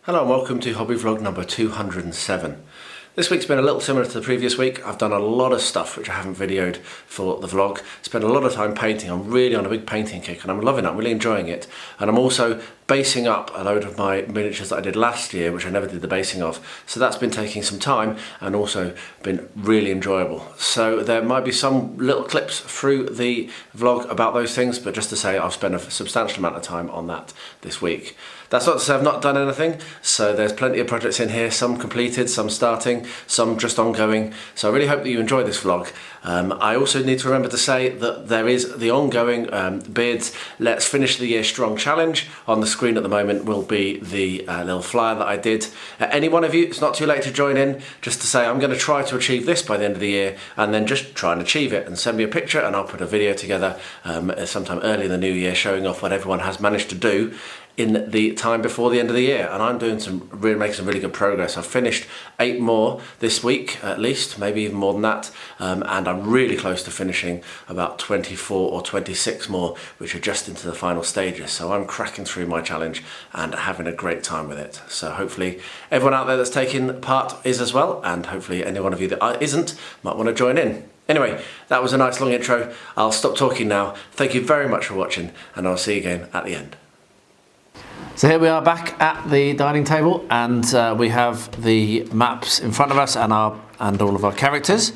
Hello and welcome to hobby vlog number 207. This week's been a little similar to the previous week. I've done a lot of stuff which I haven't videoed for the vlog. Spent a lot of time painting. I'm really on a big painting kick and I'm loving it. I'm really enjoying it. And I'm also basing up a load of my miniatures that I did last year, which I never did the basing of. So that's been taking some time and also been really enjoyable. So there might be some little clips through the vlog about those things, but just to say I've spent a substantial amount of time on that this week. That's not to say I've not done anything, so there's plenty of projects in here, some completed, some starting, some just ongoing, so I really hope that you enjoy this vlog. I also need to remember to say that there is the ongoing Beards Let's Finish the Year Strong Challenge. On the screen at the moment will be the little flyer that I did. Any one of you, it's not too late to join in, just to say I'm going to try to achieve this by the end of the year, and then just try and achieve it, and send me a picture and I'll put a video together sometime early in the new year showing off what everyone has managed to do in the time before the end of the year. And I'm doing making some really good progress. I've finished 8 more this week at least, maybe even more than that, and I'm really close to finishing about 24 or 26 more, which are just into the final stages. So I'm cracking through my challenge and having a great time with it. So hopefully everyone out there that's taking part is as well, and hopefully any one of you that isn't might want to join in. Anyway, that was a nice long intro. I'll stop talking now. Thank you very much for watching, and I'll see you again at the end. So here we are back at the dining table, and we have the maps in front of us and all of our characters.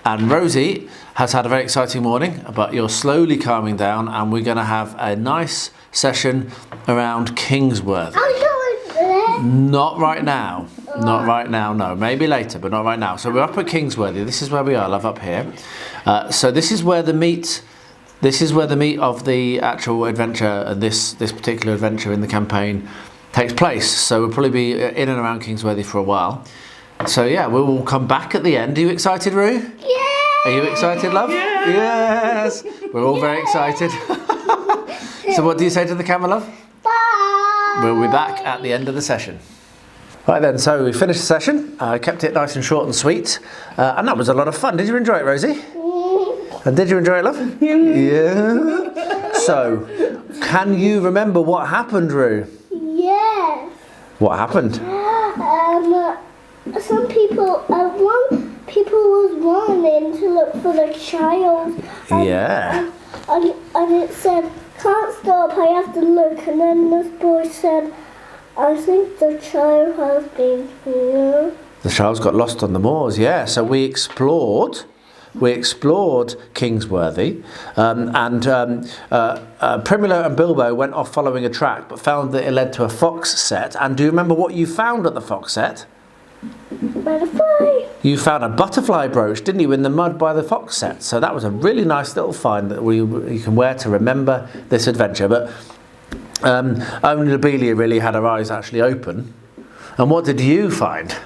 And Rosie has had a very exciting morning, but you're slowly calming down, and we're going to have a nice session around Kingsworth. Not right now. Not right now, no. Maybe later, but not right now. So we're up at Kingsworthy. This is where we are, love, up here. So this is where the meat of the actual adventure, and this particular adventure in the campaign, takes place. So we'll probably be in and around Kingsworthy for a while. So yeah, we will come back at the end. Are you excited, Roo? Yeah! Are you excited, love? Yeah. Yes! We're all very excited. So what do you say to the camera, love? Bye! We'll be back at the end of the session. Right then, so we finished the session. Kept it nice and short and sweet. And that was a lot of fun. Did you enjoy it, Rosie? And did you enjoy it, love? Yeah. So, can you remember what happened, Roo? Yes. What happened? Some people, people was running to look for the child. Yeah. And it said, can't stop, I have to look. And then this boy said, I think the child has been here. The child's got lost on the moors, yeah. So we explored Kingsworthy, and Primula and Bilbo went off following a track, but found that it led to a fox set. And do you remember what you found at the fox set? Butterfly. You found a butterfly brooch, didn't you, in the mud by the fox set? So that was a really nice little find that you can wear to remember this adventure. But only Lobelia really had her eyes actually open. And what did you find?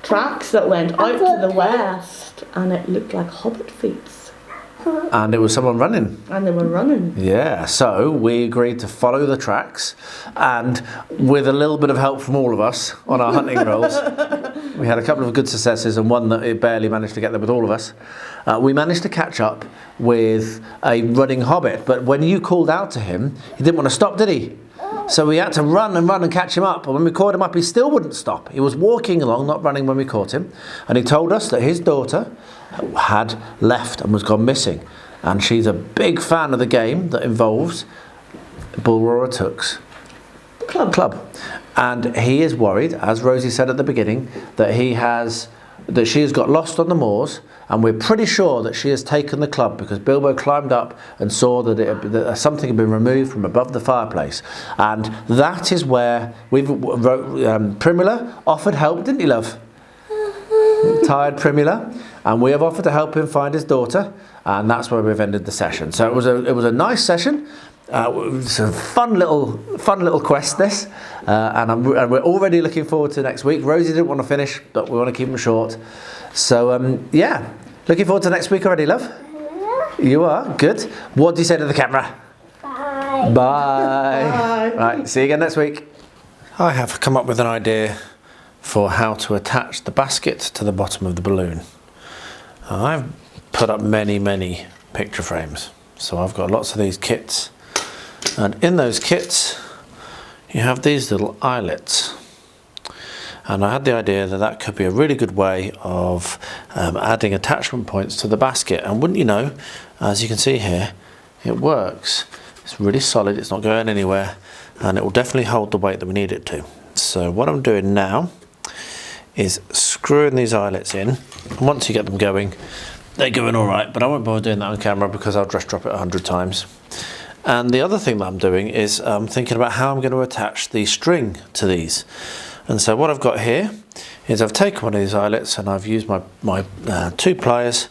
Tracks that went out to the west, and it looked like hobbit feet. And it was someone running. And they were running. Yeah, so we agreed to follow the tracks, and with a little bit of help from all of us on our hunting rolls, we had a couple of good successes and one that it barely managed to get there with all of us. We managed to catch up with a running hobbit, but when you called out to him, he didn't want to stop, did he? So we had to run and catch him up. And when we caught him up, he still wouldn't stop. He was walking along, not running when we caught him. And he told us that his daughter had left and was gone missing. And she's a big fan of the game that involves Bullroarer Took's club. And he is worried, as Rosie said at the beginning, that she has got lost on the moors. And we're pretty sure that she has taken the club because Bilbo climbed up and saw that something had been removed from above the fireplace. And that is where Primula offered help, didn't you, love? Tired Primula. And we have offered to help him find his daughter. And that's where we've ended the session. So it was a nice session. It was a fun little quest, this. And we're already looking forward to next week. Rosie didn't want to finish, but we want to keep them short. So, yeah, looking forward to next week already, love? Yeah. You are? Good. What do you say to the camera? Bye. Bye. Bye. Right, see you again next week. I have come up with an idea for how to attach the basket to the bottom of the balloon. I've put up many picture frames, so I've got lots of these kits, and in those kits you have these little eyelets, and I had the idea that that could be a really good way of adding attachment points to the basket. And wouldn't you know, as you can see here, it works. It's really solid, it's not going anywhere, and it will definitely hold the weight that we need it to. So what I'm doing now is screwing these eyelets in, and once you get them going, they're going all right, but I won't bother doing that on camera because I'll just drop it 100 times. And the other thing that I'm doing is thinking about how I'm going to attach the string to these. And so what I've got here is I've taken one of these eyelets and I've used my 2 pliers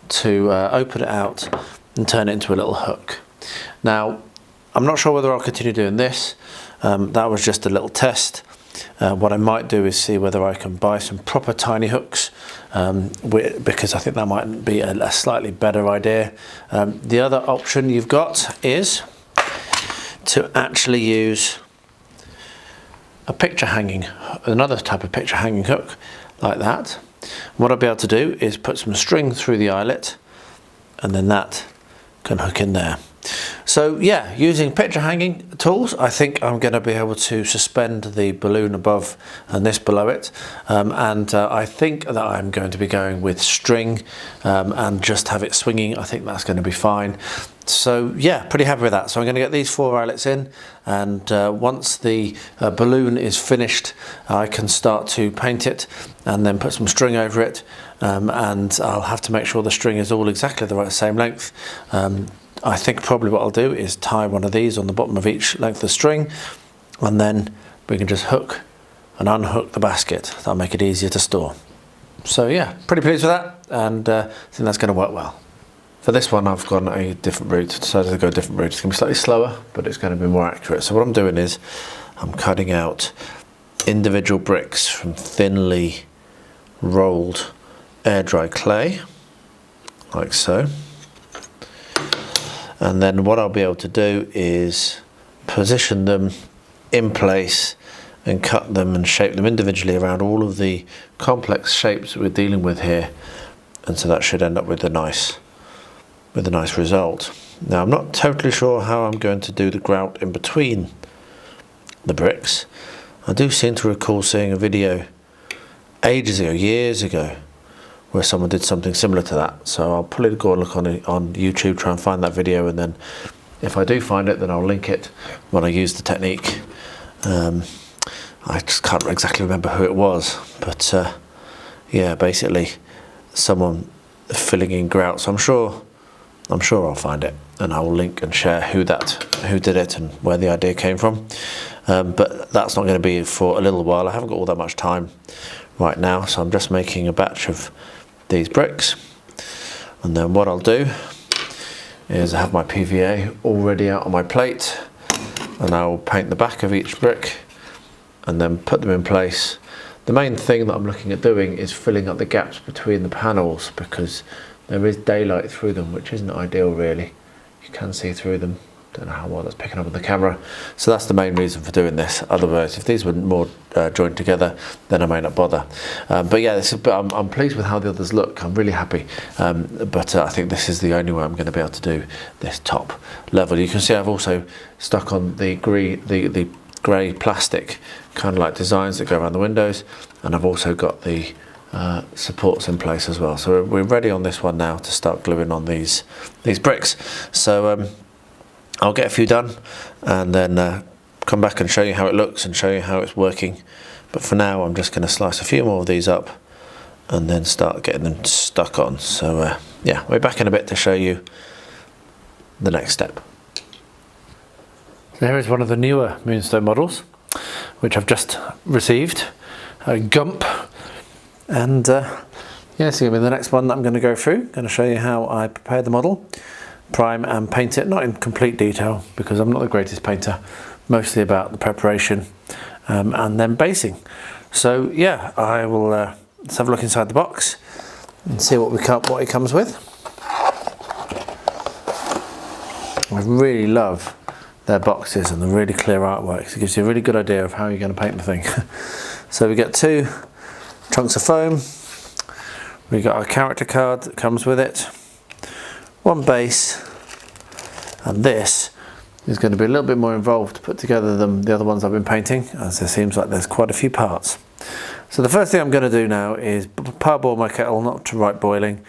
to open it out and turn it into a little hook. Now, I'm not sure whether I'll continue doing this. That was just a little test. What I might do is see whether I can buy some proper tiny hooks, because I think that might be a slightly better idea. The other option you've got is to actually use a picture hanging, another type of picture hanging hook like that. What I'll be able to do is put some string through the eyelet, and then that can hook in there. So yeah, using picture hanging tools, I think I'm going to be able to suspend the balloon above and this below it, and I think that I'm going to be going with string and just have it swinging. I think that's going to be fine. So yeah, pretty happy with that. So I'm going to get these 4 eyelets in, and once the balloon is finished, I can start to paint it and then put some string over it, and I'll have to make sure the string is all exactly the same length. I think probably what I'll do is tie one of these on the bottom of each length of string, and then we can just hook and unhook the basket. That'll make it easier to store. So yeah, pretty pleased with that, and I think that's going to work well. For this one I've gone a different route, decided to go a different route. It's going to be slightly slower, but it's going to be more accurate. So what I'm doing is I'm cutting out individual bricks from thinly rolled air dry clay, like so. And then what I'll be able to do is position them in place and cut them and shape them individually around all of the complex shapes that we're dealing with here, and so that should end up with a nice result. Now I'm not totally sure how I'm going to do the grout in between the bricks. I do seem to recall seeing a video ages ago, years ago, where someone did something similar to that. So I'll probably go and look on YouTube, try and find that video, and then if I do find it, then I'll link it when I use the technique. I just can't exactly remember who it was, but yeah, basically someone filling in grout. So I'm sure I'll find it, and I will link and share who did it and where the idea came from. But that's not going to be for a little while. I haven't got all that much time right now, so I'm just making a batch of these bricks, and then what I'll do is I have my PVA already out on my plate, and I'll paint the back of each brick and then put them in place. The main thing that I'm looking at doing is filling up the gaps between the panels, because there is daylight through them, which isn't ideal really. You can see through them. Don't know how well that's picking up on the camera. So that's the main reason for doing this. Otherwise, if these were more joined together, then I may not bother. But yeah, I'm pleased with how the others look. I'm really happy. But I think this is the only way I'm going to be able to do this top level. You can see I've also stuck on the grey plastic kind of like designs that go around the windows, and I've also got the supports in place as well. So we're ready on this one now to start gluing on these bricks. So I'll get a few done and then come back and show you how it looks and show you how it's working. But for now I'm just going to slice a few more of these up and then start getting them stuck on. So yeah, we're back in a bit to show you the next step. There is one of the newer Moonstone models which I've just received, Gump, and yeah, it's going to be the next one that I'm going to go through. I'm going to show you how I prepare the model, prime and paint it, not in complete detail because I'm not the greatest painter, mostly about the preparation and then basing. So yeah, I will let's have a look inside the box and see what it comes with. I really love their boxes and the really clear artwork. So it gives you a really good idea of how you're going to paint the thing. So we get 2 chunks of foam. We got our character card that comes with it, 1 base, and this is going to be a little bit more involved to put together than the other ones I've been painting, as it seems like there's quite a few parts. So the first thing I'm going to do now is parboil my kettle, not to right boiling.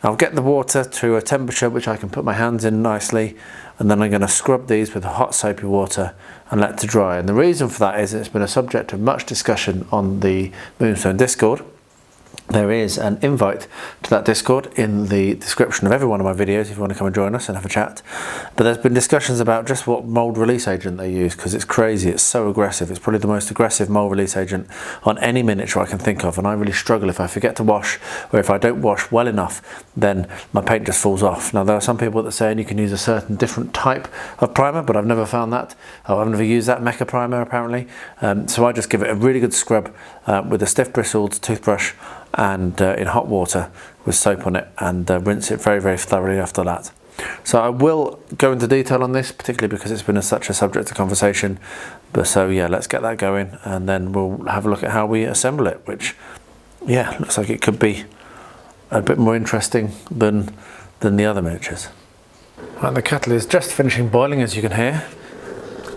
I'll get the water to a temperature which I can put my hands in nicely, and then I'm going to scrub these with hot soapy water and let to dry. And the reason for that is it's been a subject of much discussion on the Moonstone Discord. There is an invite to that Discord in the description of every one of my videos if you want to come and join us and have a chat. But there's been discussions about just what mould release agent they use, because it's crazy, it's so aggressive. It's probably the most aggressive mould release agent on any miniature I can think of, and I really struggle if I forget to wash, or if I don't wash well enough, then my paint just falls off. Now there are some people that say you can use a certain different type of primer, but I've never found that. I've never used that Mecha primer apparently. So I just give it a really good scrub with a stiff bristled toothbrush and in hot water with soap on it, and rinse it very, very thoroughly after that. So I will go into detail on this, particularly because it's been such a subject of conversation. But so yeah, let's get that going, and then we'll have a look at how we assemble it, which yeah, looks like it could be a bit more interesting than the other miniatures. Right, the kettle is just finishing boiling, as you can hear.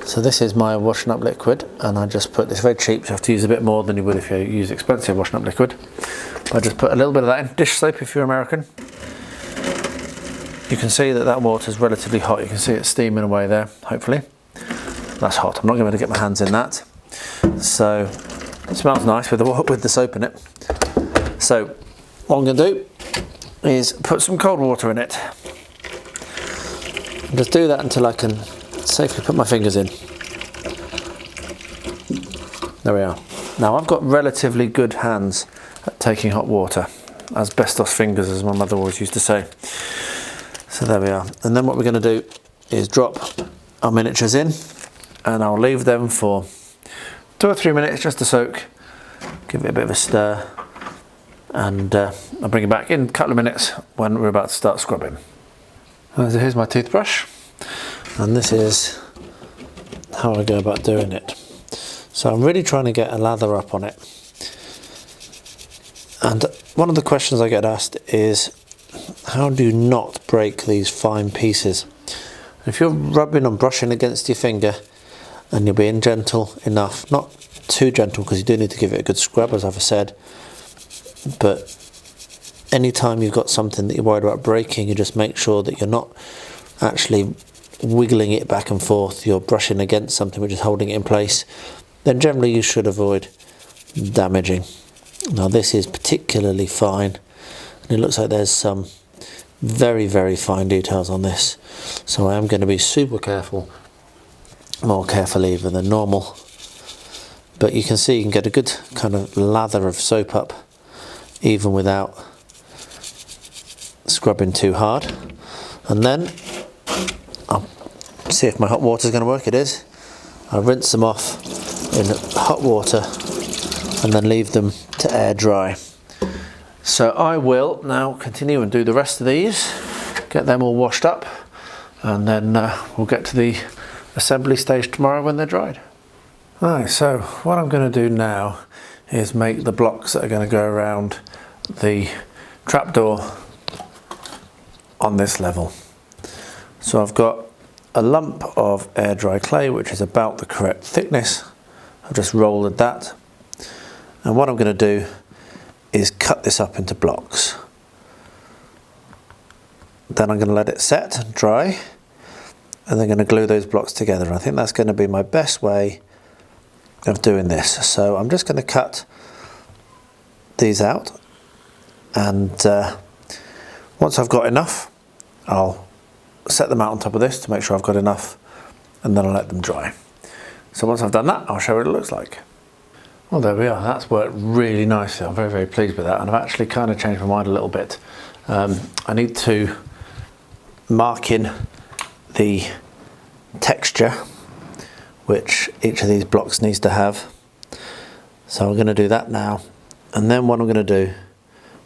So this is my washing up liquid, and I just put this very cheap, so you have to use a bit more than you would if you use expensive washing up liquid. I just put a little bit of that in, dish soap if you're American. You can see that that water is relatively hot. You can see it steaming away there, hopefully. That's hot. I'm not going to be able to get my hands in that. So it smells nice with the soap in it. So what I'm going to do is put some cold water in it. And just do that until I can safely put my fingers in. There we are. Now I've got relatively good hands at taking hot water. Asbestos fingers, as my mother always used to say. So there we are. And then what we're going to do is drop our miniatures in, and I'll leave them for 2 or 3 minutes just to soak, give it a bit of a stir, and I'll bring it back in a couple of minutes when we're about to start scrubbing. So here's my toothbrush, and this is how I go about doing it. So I'm really trying to get a lather up on it. And one of the questions I get asked is, how do you not break these fine pieces? If you're rubbing and brushing against your finger and you're being gentle enough, not too gentle because you do need to give it a good scrub, as I've said, but anytime you've got something that you're worried about breaking, you just make sure that you're not actually wiggling it back and forth, you're brushing against something which is holding it in place, then generally you should avoid damaging. Now this is particularly fine, and it looks like there's some very, very fine details on this, so I am going to be super careful, more careful even than normal. But you can see you can get a good kind of lather of soap up even without scrubbing too hard. And then I'll see if my hot water is going to work. It is. I'll rinse them off in hot water and then leave them to air dry. So I will now continue and do the rest of these, get them all washed up, and then we'll get to the assembly stage tomorrow when they're dried. Right, so what I'm going to do now is make the blocks that are going to go around the trapdoor on this level. So I've got a lump of air dry clay which is about the correct thickness. I've just rolled that, and what I'm going to do is cut this up into blocks. Then I'm going to let it set and dry, and then going to glue those blocks together. I think that's going to be my best way of doing this. So I'm just going to cut these out, and once I've got enough, I'll set them out on top of this to make sure I've got enough, and then I'll let them dry. So once I've done that, I'll show you what it looks like. Well, there we are. That's worked really nicely. I'm very, very pleased with that, and I've actually kind of changed my mind a little bit. I need to mark in the texture which each of these blocks needs to have. So I'm going to do that now, and then what I'm going to do,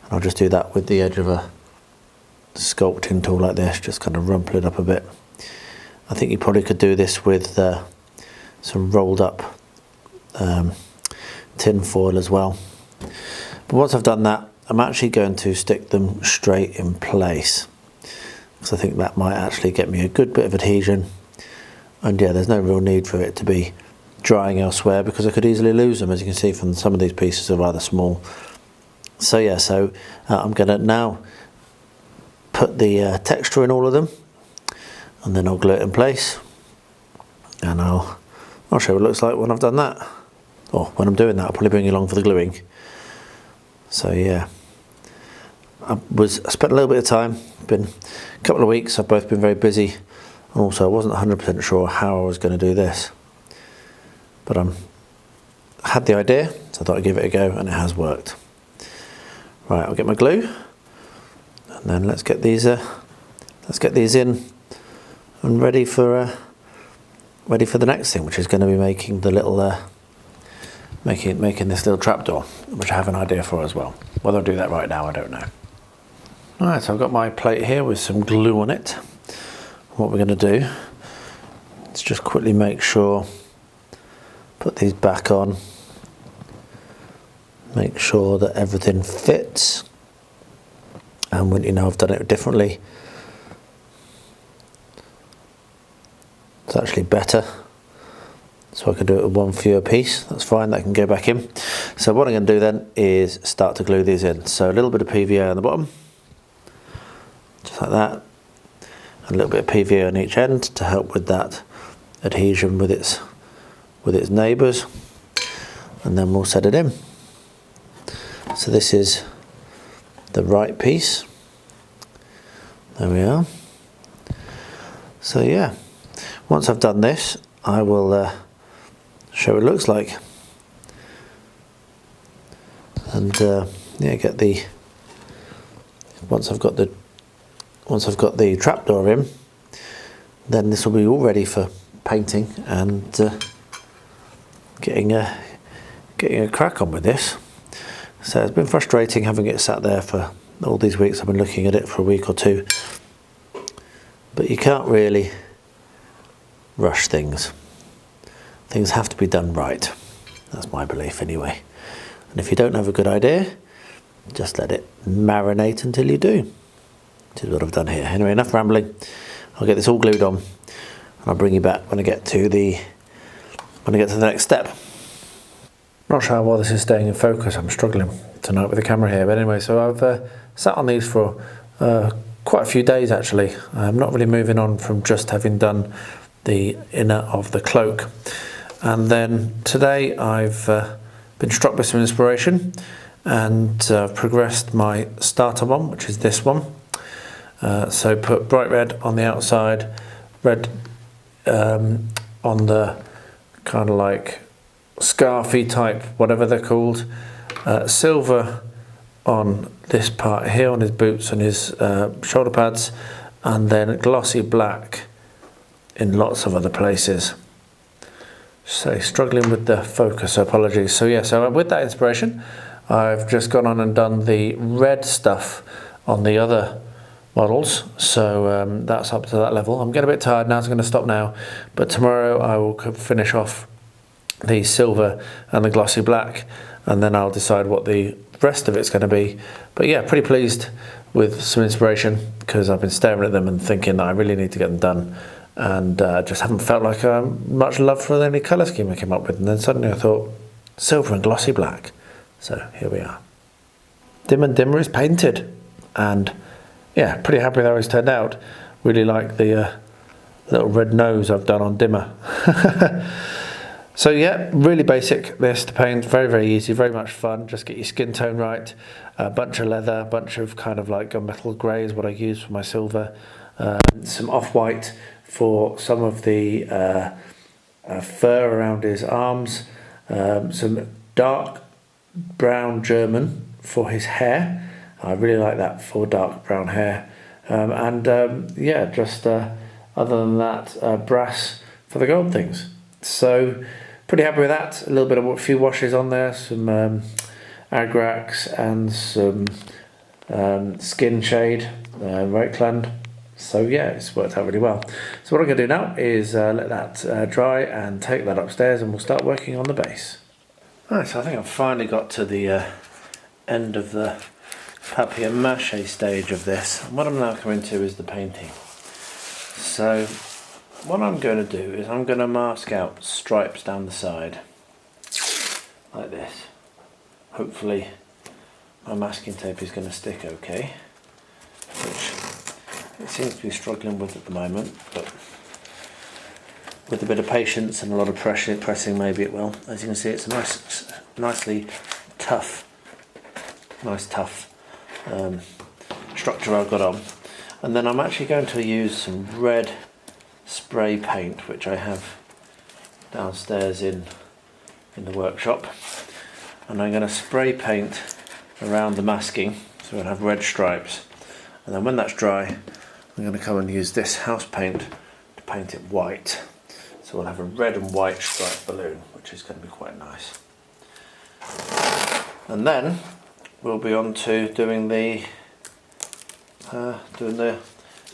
and I'll just do that with the edge of a sculpting tool like this, just kind of rumple it up a bit. I think you probably could do this with some rolled up tin foil as well. But once I've done that, I'm actually going to stick them straight in place, because I think that might actually get me a good bit of adhesion. And yeah, there's no real need for it to be drying elsewhere, because I could easily lose them. As you can see from some of these pieces are rather small. So yeah, I'm going to now put the texture in all of them, and then I'll glue it in place, and I'll show you what it looks like when I've done that. Or when I'm doing that, I'll probably bring you along for the gluing. So yeah, I spent a little bit of time, been a couple of weeks, I've both been very busy, and also I wasn't 100% sure how I was going to do this. But I had the idea, so I thought I'd give it a go, and it has worked. Right, I'll get my glue, and then let's get these in and ready for the next thing, which is going to be making the little making this little trapdoor, which I have an idea for as well. Whether I'll do that right now, I don't know. Alright, so I've got my plate here with some glue on it. What we're going to do is just quickly make sure, put these back on, make sure that everything fits, and when you know I've done it differently, it's actually better. So I can do it with one fewer piece, that's fine, that can go back in. So what I'm going to do then is start to glue these in. So a little bit of PVA on the bottom, just like that, and a little bit of PVA on each end to help with that adhesion with its neighbours, and then we'll set it in. So this is the right piece, there we are. So yeah, once I've done this, I will show what it looks like, and yeah, get the once I've got the trapdoor in, then this will be all ready for painting and getting a crack on with this. So it's been frustrating having it sat there for all these weeks. I've been looking at it for a week or two, but you can't really rush things. Things have to be done right. That's my belief anyway. And if you don't have a good idea, just let it marinate until you do. Which is what I've done here. Anyway, enough rambling. I'll get this all glued on, and I'll bring you back when I get to the next step. Not sure how well this is staying in focus. I'm struggling tonight with the camera here. But anyway, so I've sat on these for quite a few days actually. I'm not really moving on from just having done the inner of the cloak. And then today I've been struck with some inspiration, and progressed my starter one, which is this one. So put bright red on the outside, red on the kind of like scarfy type, whatever they're called, silver on this part here, on his boots and his shoulder pads, and then glossy black in lots of other places. So struggling with the focus, so apologies. So yeah, so with that inspiration, I've just gone on and done the red stuff on the other models. So that's up to that level. I'm getting a bit tired now, so I'm going to stop now. But tomorrow I will finish off the silver and the glossy black, and then I'll decide what the rest of it's going to be. But yeah, pretty pleased with some inspiration, because I've been staring at them and thinking that I really need to get them done, and just haven't felt like much love for any colour scheme I came up with. And then suddenly I thought, silver and glossy black. So here we are. Dim and Dimmer is painted, and yeah, pretty happy with how it's turned out. Really like the little red nose I've done on Dimmer. So yeah, really basic this to paint, very, very easy, very much fun. Just get your skin tone right, a bunch of leather, a bunch of kind of like gunmetal grey is what I use for my silver, some off-white for some of the fur around his arms, some dark brown German for his hair. I really like that for dark brown hair, yeah, just other than that, brass for the gold things. So pretty happy with that. A little bit of a few washes on there, some agrax and some skin shade, Reikland. So yeah, it's worked out really well. So what I'm going to do now is let that dry and take that upstairs, and we'll start working on the base. Right, so I think I've finally got to the end of the papier-mâché stage of this. And what I'm now coming to is the painting. So what I'm going to do is I'm going to mask out stripes down the side like this. Hopefully my masking tape is going to stick okay, which it seems to be struggling with at the moment, but with a bit of patience and a lot of pressing maybe it will. As you can see, it's a nice tough structure I've got on. And then I'm actually going to use some red spray paint, which I have downstairs in the workshop, and I'm going to spray paint around the masking so we'll have red stripes, and then when that's dry I'm going to come and use this house paint to paint it white, so we'll have a red and white striped balloon, which is going to be quite nice. And then we'll be on to doing the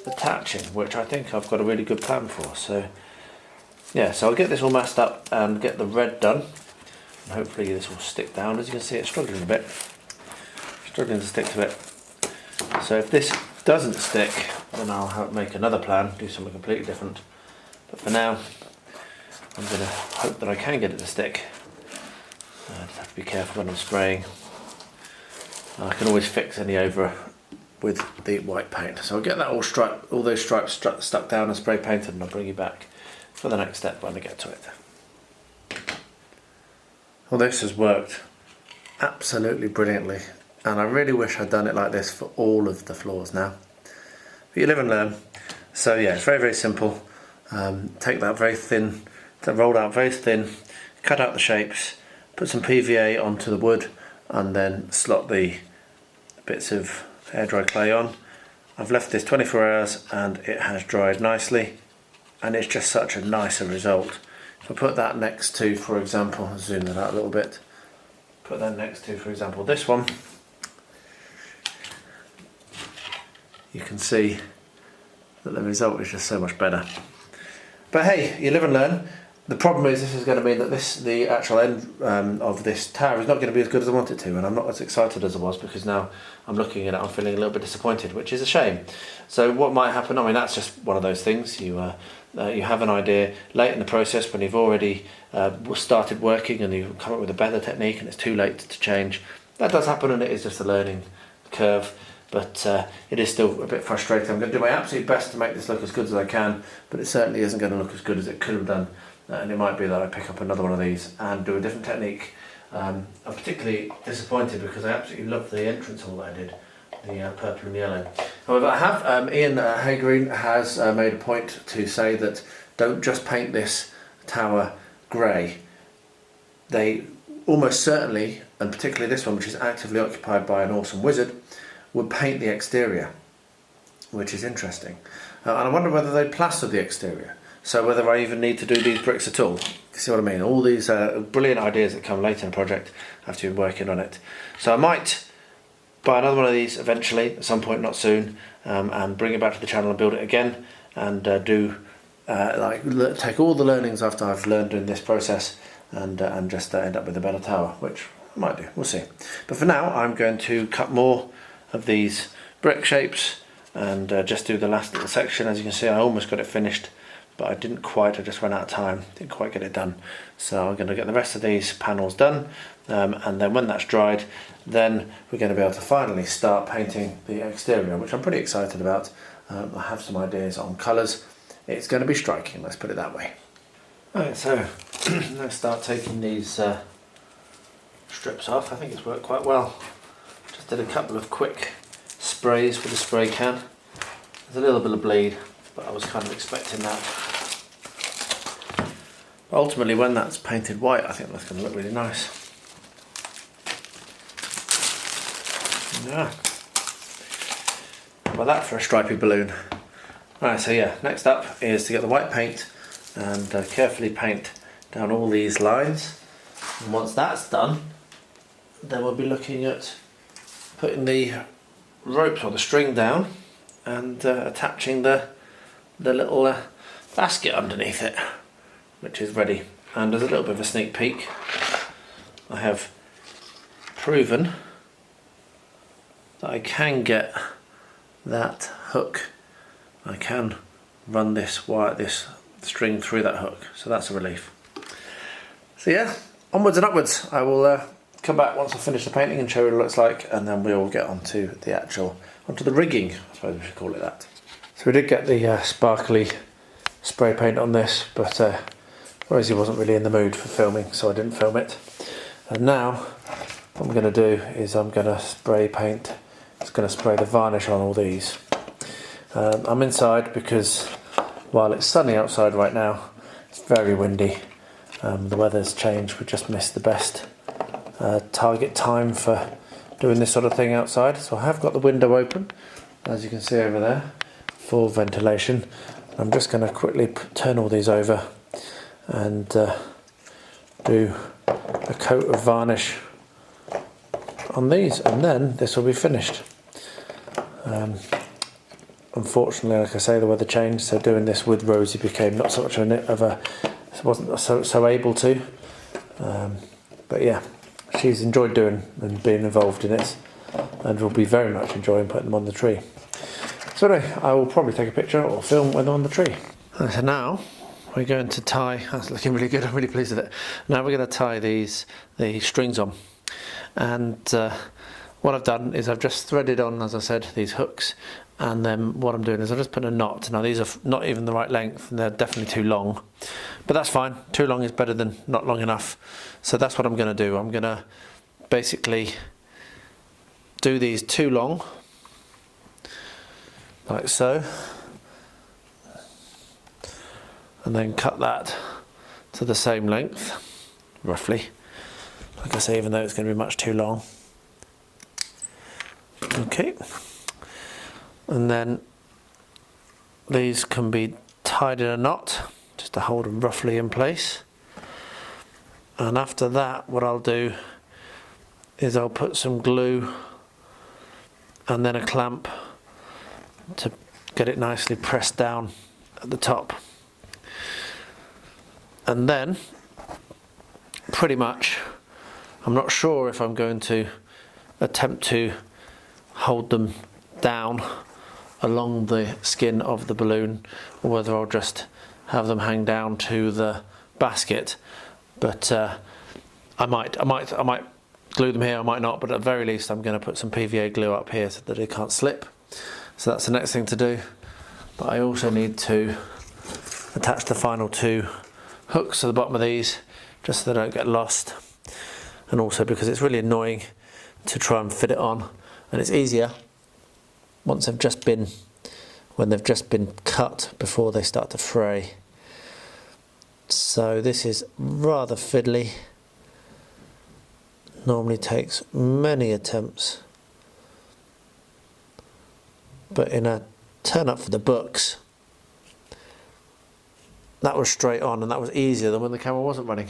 attaching, which I think I've got a really good plan for. So yeah, so I'll get this all masked up and get the red done, and hopefully this will stick down. As you can see, it's struggling a bit, struggling to stick to it. So if this doesn't stick, then I'll make another plan, do something completely different. But for now, I'm going to hope that I can get it to stick. I just have to be careful when I'm spraying. I can always fix any over with the white paint. So I'll get that all those stripes stuck down and spray painted, and I'll bring you back for the next step when I get to it. Well, this has worked absolutely brilliantly, and I really wish I'd done it like this for all of the floors now. But you live and learn. So yeah, it's very, very simple. Take that very thin, rolled out very thin, cut out the shapes, put some PVA onto the wood, and then slot the bits of air dry clay on. I've left this 24 hours and it has dried nicely, and it's just such a nicer result. If I put that next to, for example, I'll zoom that out a little bit, put that next to, for example, this one, you can see that the result is just so much better. But hey, you live and learn. The problem is this is going to mean that the actual end of this tower is not going to be as good as I want it to, and I'm not as excited as I was, because now I'm looking at it, I'm feeling a little bit disappointed, which is a shame. So what might happen, I mean, that's just one of those things. You have an idea late in the process when you've already started working and you've come up with a better technique and it's too late to change. That does happen, and it is just a learning curve. But it is still a bit frustrating. I'm going to do my absolute best to make this look as good as I can, but it certainly isn't going to look as good as it could have done. And it might be that I pick up another one of these and do a different technique. I'm particularly disappointed because I absolutely love the entrance hall that I did, the purple and yellow. However, I have Ian Haygreen has made a point to say that don't just paint this tower grey. They almost certainly, and particularly this one, which is actively occupied by an awesome wizard, would paint the exterior, which is interesting. And I wonder whether they plaster the exterior. So whether I even need to do these bricks at all. You see what I mean? All these brilliant ideas that come later in the project after you've been working on it. So I might buy another one of these eventually, at some point, not soon, and bring it back to the channel and build it again, and take all the learnings after I've learned in this process, and just end up with a better tower, which I might do, we'll see. But for now, I'm going to cut more of these brick shapes and just do the last little section. As you can see, I almost got it finished, but I didn't quite, I just ran out of time, didn't quite get it done. So I'm going to get the rest of these panels done, and then when that's dried, then we're going to be able to finally start painting the exterior, which I'm pretty excited about. I have some ideas on colours. It's going to be striking, let's put it that way. Alright, so let's start taking these strips off. I think it's worked quite well. Just did a couple of quick sprays with a spray can. There's a little bit of bleed, but I was kind of expecting that. Ultimately, when that's painted white, I think that's going to look really nice. Yeah. Well, that for a stripy balloon. Right, so yeah, next up is to get the white paint and carefully paint down all these lines. And once that's done, then we'll be looking at putting the ropes or the string down and attaching the little basket underneath it, which is ready. And as a little bit of a sneak peek, I have proven that I can get that hook. I can run this string through that hook, so that's a relief. So yeah, onwards and upwards. I will come back once I finish the painting and show you what it looks like, and then we'll get onto the rigging, I suppose we should call it that. So we did get the sparkly spray paint on this, but Rosie wasn't really in the mood for filming, so I didn't film it. And now what I'm going to do is I'm going to spray paint. It's going to spray the varnish on all these. I'm inside because while it's sunny outside right now, it's very windy. The weather's changed. We just missed the best target time for doing this sort of thing outside. So I have got the window open, as you can see over there, for ventilation. I'm just going to quickly turn all these over and do a coat of varnish on these, and then this will be finished. Unfortunately, like I say, the weather changed, so doing this with Rosie became not so much of a wasn't so able to. But yeah, she's enjoyed doing and being involved in it, and will be very much enjoying putting them on the tree. So anyway, I will probably take a picture or film when they're on the tree. And so now we're going to tie. That's looking really good. I'm really pleased with it. Now we're going to tie the strings on, and what I've done is I've just threaded on, as I said, these hooks, and then what I'm doing is I'm just putting a knot. Now these are not even the right length, and they're definitely too long, but that's fine. Too long is better than not long enough. So that's what I'm going to do. I'm going to basically do these too long, like so, and then cut that to the same length, roughly. Like I say, even though it's going to be much too long. Okay, and then these can be tied in a knot just to hold them roughly in place. And after that, what I'll do is I'll put some glue and then a clamp to get it nicely pressed down at the top. And then pretty much, I'm not sure if I'm going to attempt to hold them down along the skin of the balloon, or whether I'll just have them hang down to the basket. But I might glue them here, I might not, but at the very least I'm going to put some PVA glue up here so that it can't slip. So that's the next thing to do. But I also need to attach the final two hooks to the bottom of these, just so they don't get lost, and also because it's really annoying to try and fit it on, and it's easier once when they've just been cut before they start to fray. So this is rather fiddly. Normally takes many attempts, but in a turn up for the books, that was straight on, and that was easier than when the camera wasn't running.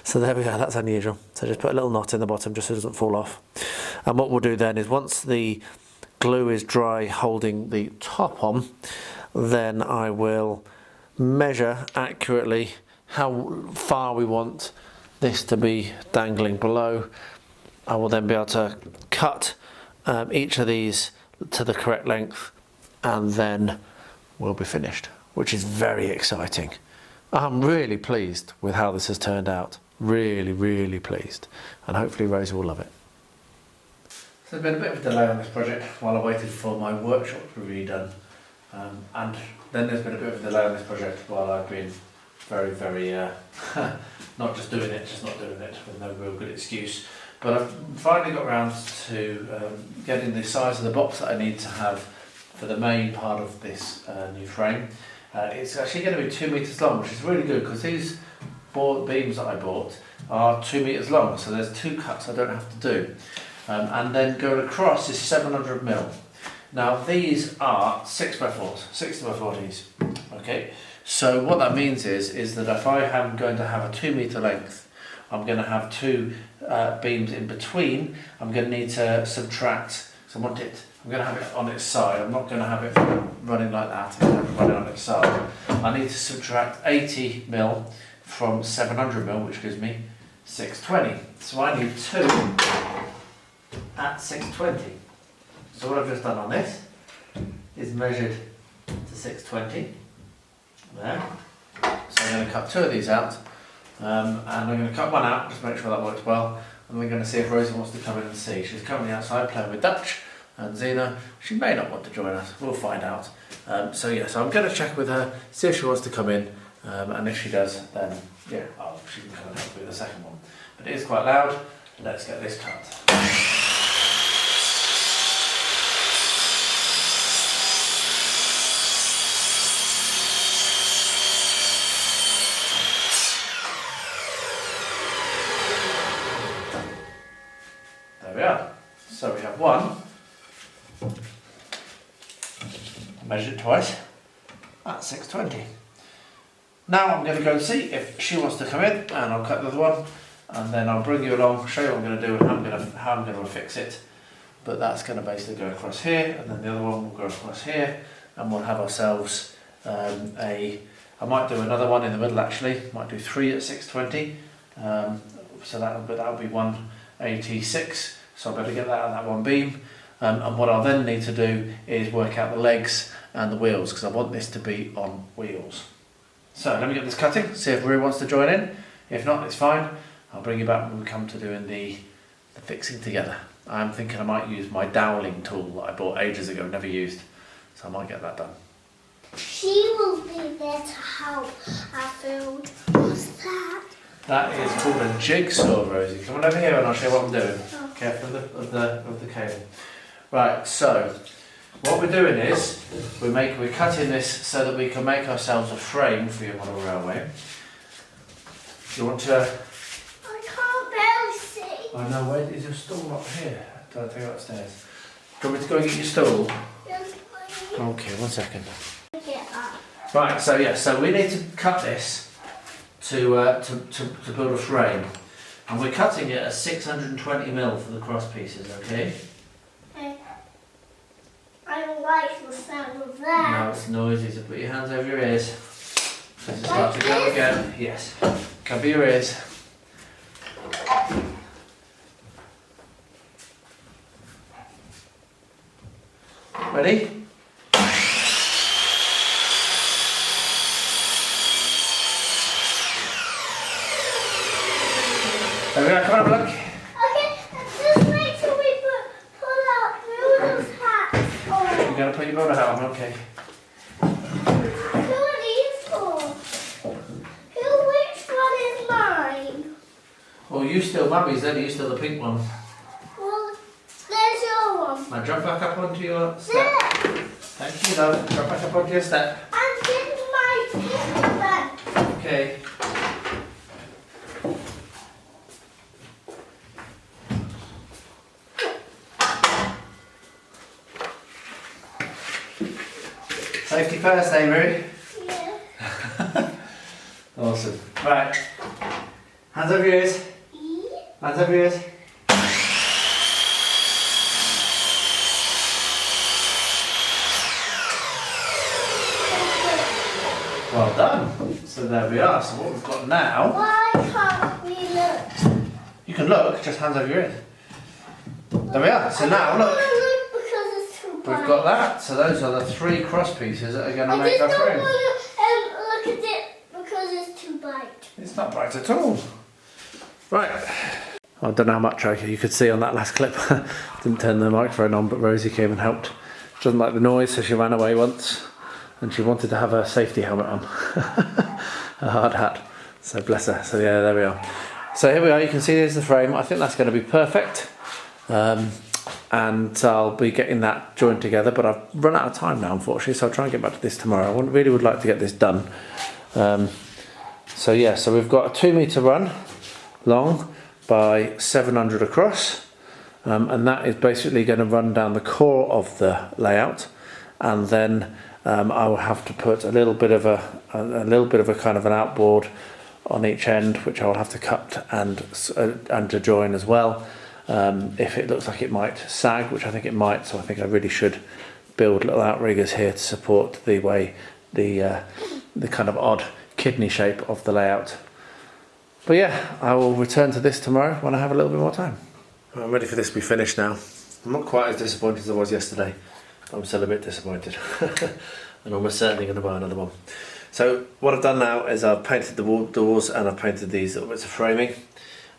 So there we go, that's unusual. So just put a little knot in the bottom just so it doesn't fall off. And what we'll do then is once the glue is dry holding the top on, then I will measure accurately how far we want this to be dangling below. I will then be able to cut each of these to the correct length, and then we'll be finished, which is very exciting. I'm really pleased with how this has turned out. Really, really pleased. And hopefully Rosie will love it. So there's been a bit of a delay on this project while I waited for my workshop to be redone. And then there's been a bit of a delay on this project while I've been very, very, not just doing it, just not doing it with no real good excuse. But I've finally got around to getting the size of the box that I need to have for the main part of this new frame. It's actually going to be 2 meters long, which is really good because these beams that I bought are 2 meters long, so there's 2 cuts I don't have to do. And then going across is 700 mil. Now these are 6x4s, 60x40s. Okay, so what that means is that if I am going to have a 2 meter length, I'm going to have 2 beams in between. I'm going to need to subtract So I want it, I'm going to have it on its side. I'm not going to have it running like that. I'm going to have it running on its side. I need to subtract 80mm from 700mm, which gives me 620. So I need 2 at 620. So what I've just done on this is measured to 620. There. So I'm going to cut 2 of these out, and I'm going to cut one out just to make sure that works well. And we're going to see if Rosie wants to come in and see. She's currently outside playing with Dutch and Zena. She may not want to join us. We'll find out. So I'm going to check with her, see if she wants to come in, and if she does, then yeah, she can come and help me with the second one. But it is quite loud. Let's get this cut. There we are. So we have one, measured twice, at 620. Now I'm going to go and see if she wants to come in, and I'll cut the other one, and then I'll bring you along, show you what I'm going to do and how I'm going to fix it. But that's going to basically go across here, and then the other one will go across here, and we'll have ourselves I might do another one in the middle actually, might do 3 at 620, so that'll be 186. So I better get that out of that one beam, and what I'll then need to do is work out the legs and the wheels, because I want this to be on wheels. So let me get this cutting, see if Rue wants to join in. If not, it's fine. I'll bring you back when we come to doing the fixing together. I'm thinking I might use my doweling tool that I bought ages ago, never used, so I might get that done. She will be there to help. I feel. What's that? That is called a jigsaw, Rosie. Come on over here and I'll show you what I'm doing. Oh. Careful of the cable. Right, so what we're doing is we're cutting this so that we can make ourselves a frame for your model railway. You want to? I can't barely see. I know. Where is your stool up here? Don't take it upstairs. Do you want me to go and get your stool? Yes, please. Okay, 1 second. Get up. Right, so we need to cut this to build a frame, and we're cutting it at 620mm for the cross pieces. Okay. I don't like the sound of that. No, it's noisy, so put your hands over your ears. Does it start to go again? Yes. Cover your ears. Ready? There we go, come on, have a look. Okay, just make sure we pull out Bruno's hat on. You're going to put your motor hat on, okay. Who are these for? Which one is mine? Well, you still Mummy's, then you still the pink one. Well, there's your one. Now jump back up onto your step. There. Thank you, love. Jump back up onto your step. And give my pink back. Okay. Safety first, Amy. Yeah. Awesome. Right. Hands over your ears. Hands over your ears. Well done. So there we are. So what we've got now. Why can't we look? You can look, just hands over your ears. There we are. So now I look. don't look because it's too bright. We've got that. So those are the 3 cross pieces that are going to I make just our don't frame. want to look at it because it's too bright. It's not bright at all. Right. I don't know how much you could see on that last clip. Didn't turn the microphone on, but Rosie came and helped. She doesn't like the noise, so she ran away once. And she wanted to have a safety helmet on. A hard hat. So bless her. So yeah, there we are. So here we are. You can see there's the frame. I think that's going to be perfect. And I'll be getting that joined together, but I've run out of time now, unfortunately, so I'll try and get back to this tomorrow. I really would like to get this done. So yeah, so we've got a 2 metre run long by 700 across, and that is basically going to run down the core of the layout, and then I will have to put a little bit of a kind of an outboard on each end, which I will have to cut and to join as well. if it looks like it might sag, which I think it might, so I think I really should build little outriggers here to support the way the kind of odd kidney shape of the layout. But yeah, I will return to this tomorrow when I have a little bit more time. I'm ready for this to be finished now. I'm not quite as disappointed as I was yesterday. I'm still a bit disappointed. And I'm certainly going to buy another one. So what I've done now is I've painted the wall doors and I've painted these little bits of framing.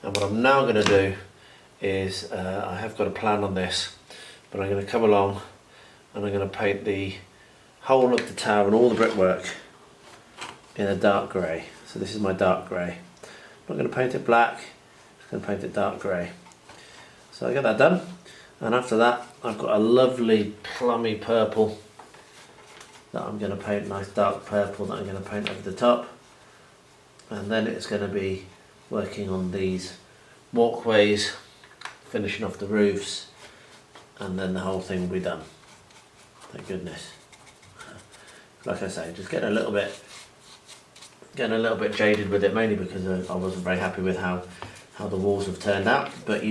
And what I'm now going to do is, I have got a plan on this, but I'm going to come along and I'm going to paint the whole of the tower and all the brickwork in a dark grey. So this is my dark grey. I'm not going to paint it black, I'm going to paint it dark grey. So I get that done, and after that I've got a lovely plummy purple that I'm going to paint, nice dark purple that I'm going to paint over the top, and then it's going to be working on these walkways, finishing off the roofs, and then the whole thing will be done. Thank goodness. Like I say, just getting a little bit jaded with it, mainly because I wasn't very happy with how the walls have turned out. But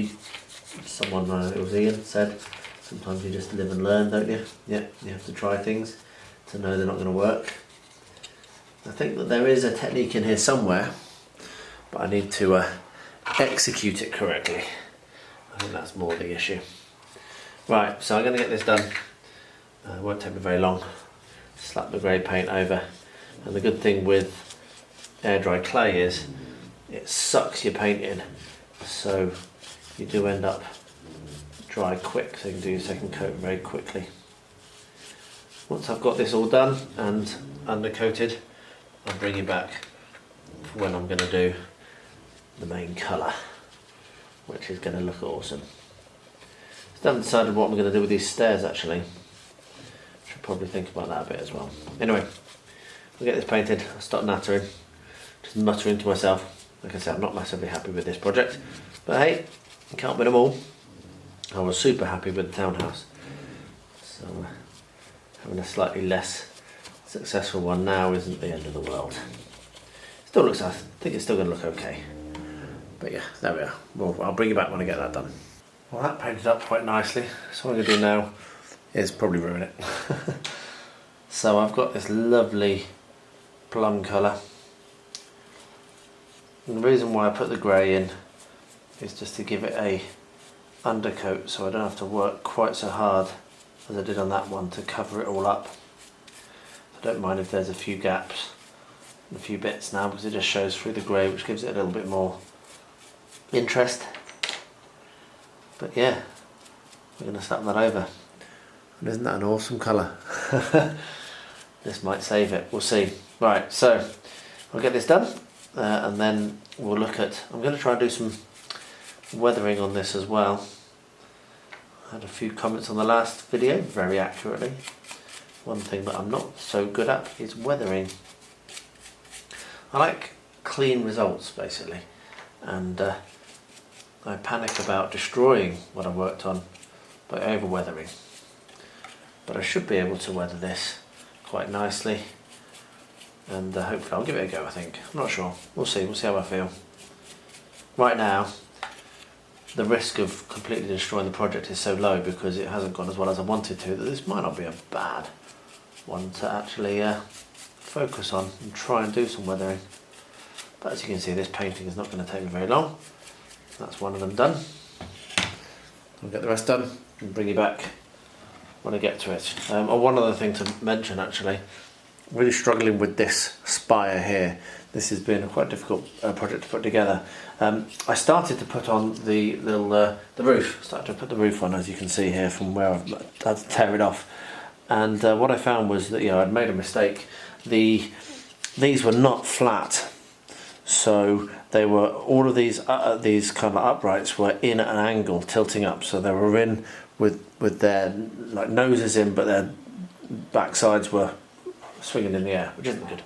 someone, it was Ian, said sometimes you just live and learn, don't you? Yeah, you have to try things to know they're not going to work. I think that there is a technique in here somewhere, but I need to execute it correctly. I think that's more the issue. Right, so I'm going to get this done. It won't take me very long. Slap the grey paint over, and the good thing with air dry clay is it sucks your paint in, so you do end up dry quick, so you can do your second coat very quickly. Once I've got this all done and undercoated, I'll bring you back for when I'm going to do the main colour, which is going to look awesome. Still haven't decided what I'm going to do with these stairs actually. Should probably think about that a bit as well. Anyway, I'll get this painted, I'll start nattering, just muttering to myself. Like I said, I'm not massively happy with this project, but hey, you can't win them all. I was super happy with the townhouse, so having a slightly less successful one now isn't the end of the world. Still looks, I think it's still going to look okay. But yeah, there we are. Well, I'll bring you back when I get that done. Well, that painted up quite nicely, so what I'm going to do now is probably ruin it. So I've got this lovely plum colour, and the reason why I put the grey in is just to give it a undercoat so I don't have to work quite so hard as I did on that one to cover it all up. I don't mind if there's a few gaps and a few bits now, because it just shows through the grey, which gives it a little bit more interest. But yeah, we're going to slap that over. And isn't that an awesome colour? This might save it, we'll see. Right, so I'll get this done and then we'll look at, I'm going to try and do some weathering on this as well. I had a few comments on the last video, very accurately. One thing that I'm not so good at is weathering. I like clean results basically, and I panic about destroying what I've worked on by over weathering. But I should be able to weather this quite nicely, and hopefully I'll give it a go. I think, I'm not sure, we'll see how I feel. Right now the risk of completely destroying the project is so low because it hasn't gone as well as I wanted to, that this might not be a bad one to actually focus on and try and do some weathering. But as you can see, this painting is not going to take me very long. That's one of them done. I'll get the rest done and bring you back when I get to it. One other thing to mention actually, really struggling with this spire here. This has been a quite difficult project to put together. I started to put on the roof. Started to put the roof on, as you can see here from where I've had to tear it off. And what I found was that I'd made a mistake. These were not flat, so they were, all of these kind of uprights were in at an angle, tilting up. So they were in with their like noses in, but their backsides were swinging in the air, which isn't good.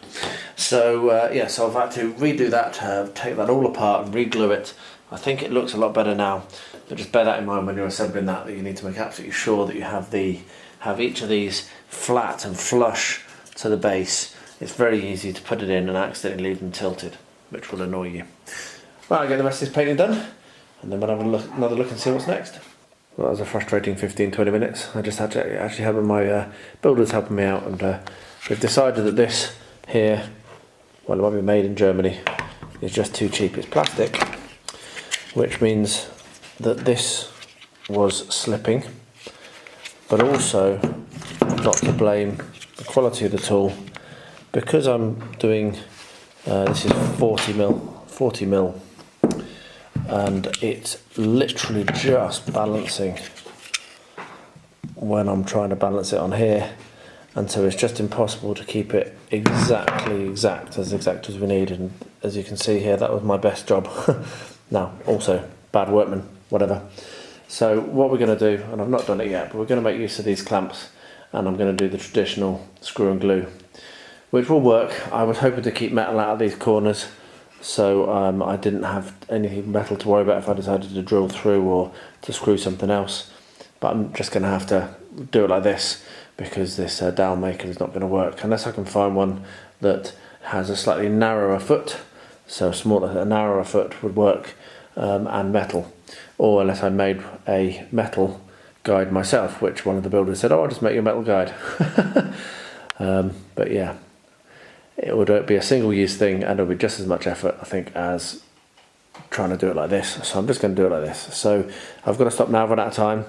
So yeah, so I've had to redo that, take that all apart and re-glue it. I think it looks a lot better now, but just bear that in mind when you're assembling that you need to make absolutely sure that you have each of these flat and flush to the base. It's very easy to put it in and accidentally leave them tilted, which will annoy you. Right, I'll get the rest of this painting done and then we'll have another look and see what's next. Well, that was a frustrating 15-20 minutes. I just had to actually have my builders helping me out, and we've decided that this here, well, it won't be made in Germany, is just too cheap. It's plastic, which means that this was slipping, but also not to blame the quality of the tool, because I'm doing this is 40 mil, and it's literally just balancing when I'm trying to balance it on here, and so it's just impossible to keep it exact as we need. And as you can see here, that was my best job. Now, also bad workman, whatever. So what we're going to do, and I've not done it yet, but we're going to make use of these clamps, and I'm going to do the traditional screw and glue, which will work. I was hoping to keep metal out of these corners, so I didn't have any metal to worry about if I decided to drill through or to screw something else. But I'm just going to have to do it like this, because this dowel maker is not going to work unless I can find one that has a slightly narrower foot. So a narrower foot would work, and metal, or unless I made a metal guide myself, which one of the builders said, "Oh, I'll just make you a metal guide." But yeah, it would be a single-use thing, and it'll be just as much effort, I think, as trying to do it like this. So I'm just going to do it like this. So I've got to stop now, run out of time,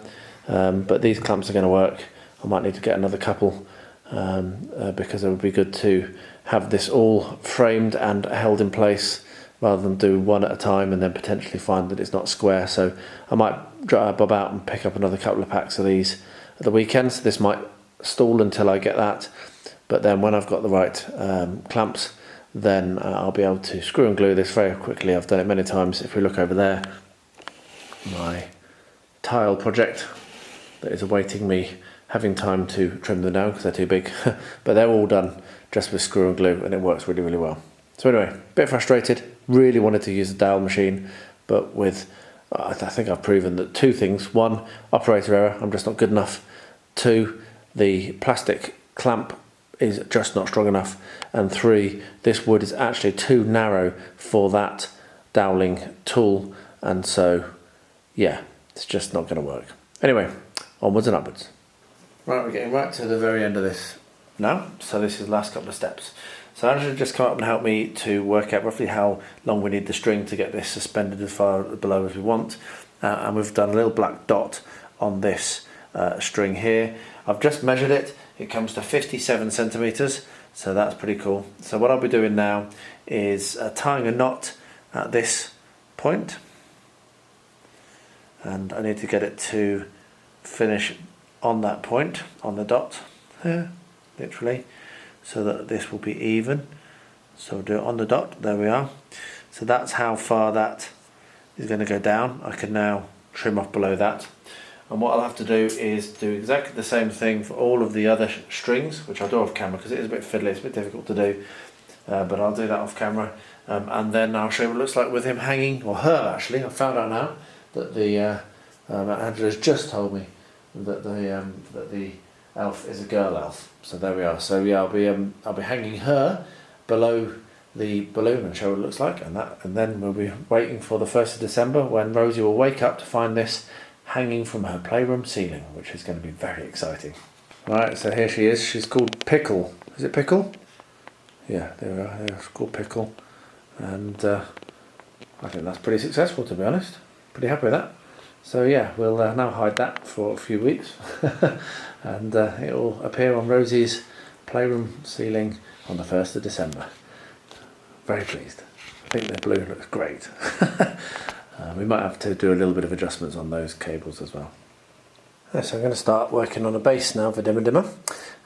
but these clamps are going to work. I might need to get another couple, because it would be good to have this all framed and held in place, rather than do one at a time and then potentially find that it's not square. So I might bob out and pick up another couple of packs of these at the weekend. So this might stall until I get that, but then when I've got the right clamps, then I'll be able to screw and glue this very quickly. I've done it many times. If we look over there, my tile project that is awaiting me having time to trim them down because they're too big, but they're all done just with screw and glue, and it works really, really well. So anyway, a bit frustrated, really wanted to use the dowel machine, but with, I think I've proven that two things: one, operator error, I'm just not good enough; two, the plastic clamp is just not strong enough; and three, this wood is actually too narrow for that doweling tool, and so yeah, it's just not going to work. Anyway, onwards and upwards. Right, we're getting right to the very end of this now, so this is the last couple of steps. So Angela just come up and helped me to work out roughly how long we need the string to get this suspended as far below as we want, and we've done a little black dot on this string here. I've just measured it, it comes to 57 centimetres, so that's pretty cool. So what I'll be doing now is tying a knot at this point, and I need to get it to finish on that point, on the dot here, literally, so that this will be even. So we'll do it on the dot, there we are. So that's how far that is going to go down. I can now trim off below that. And what I'll have to do is do exactly the same thing for all of the other strings, which I'll do off camera because it is a bit fiddly, it's a bit difficult to do, but I'll do that off camera, and then I'll show you what it looks like with him hanging, or her actually. I found out now that the Angela's just told me that the elf is a girl elf. So there we are. So yeah, I'll be hanging her below the balloon and show what it looks like, and then we'll be waiting for the 1st of December when Rosie will wake up to find this hanging from her playroom ceiling, which is going to be very exciting. Right, so here she is. She's called Pickle. Is it Pickle? Yeah, there we are. Yeah, it's called Pickle, and I think that's pretty successful, to be honest. Pretty happy with that. So yeah, we'll now hide that for a few weeks, and it will appear on Rosie's playroom ceiling on the 1st of December. Very pleased. I think the blue looks great. We might have to do a little bit of adjustments on those cables as well. So I'm going to start working on a base now for Dimmer Dimmer.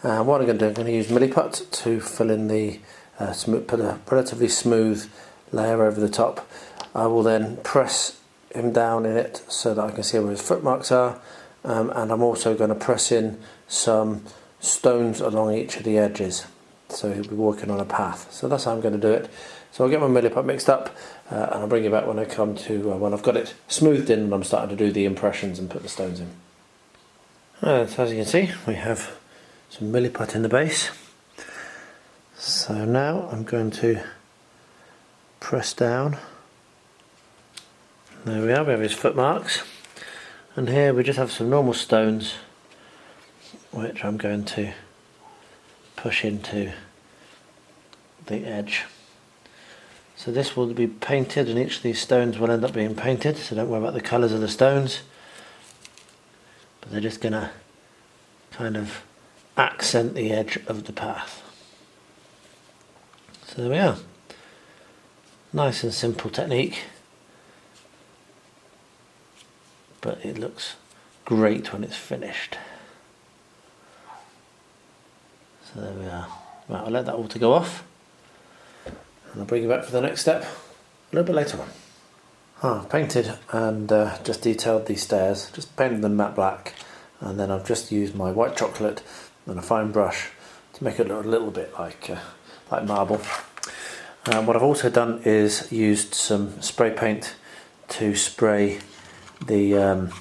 What I'm going to do, I'm going to use Milliput to fill in the put a relatively smooth layer over the top. I will then press him down in it so that I can see where his footmarks are, and I'm also going to press in some stones along each of the edges, so he'll be walking on a path. So that's how I'm going to do it. So I'll get my Milliput mixed up, and I'll bring you back when I come to when I've got it smoothed in and I'm starting to do the impressions and put the stones in. So as you can see, we have some Milliput in the base. So now I'm going to press down There we are, we have his footmarks. And here we just have some normal stones, which I'm going to push into the edge. So this will be painted, and each of these stones will end up being painted, so don't worry about the colours of the stones. But they're just going to kind of accent the edge of the path. So there we are. Nice and simple technique. But it looks great when it's finished. So there we are. Right, I'll let that water go off. And I'll bring you back for the next step a little bit later on. I've painted and just detailed these stairs, just painted them matte black, and then I've just used my white chocolate and a fine brush to make it look a little bit like marble. What I've also done is used some spray paint to spray the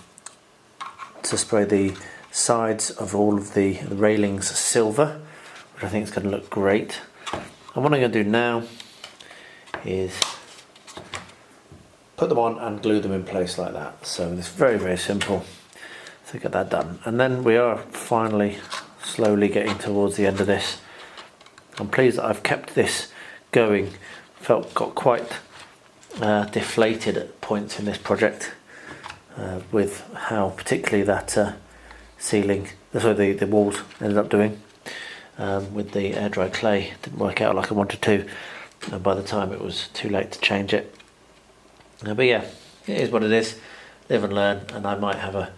sides of all of the railings silver, which I think is going to look great. And what I'm going to do now is put them on and glue them in place like that. So it's very, very simple to get that done. And then we are finally slowly getting towards the end of this. I'm pleased that I've kept this going. Got quite deflated at points in this project with how particularly that ceiling, sorry, the walls ended up doing with the air dry clay. Didn't work out like I wanted to, and by the time it was too late to change it. But yeah, it is what it is. Live and learn, and I might have a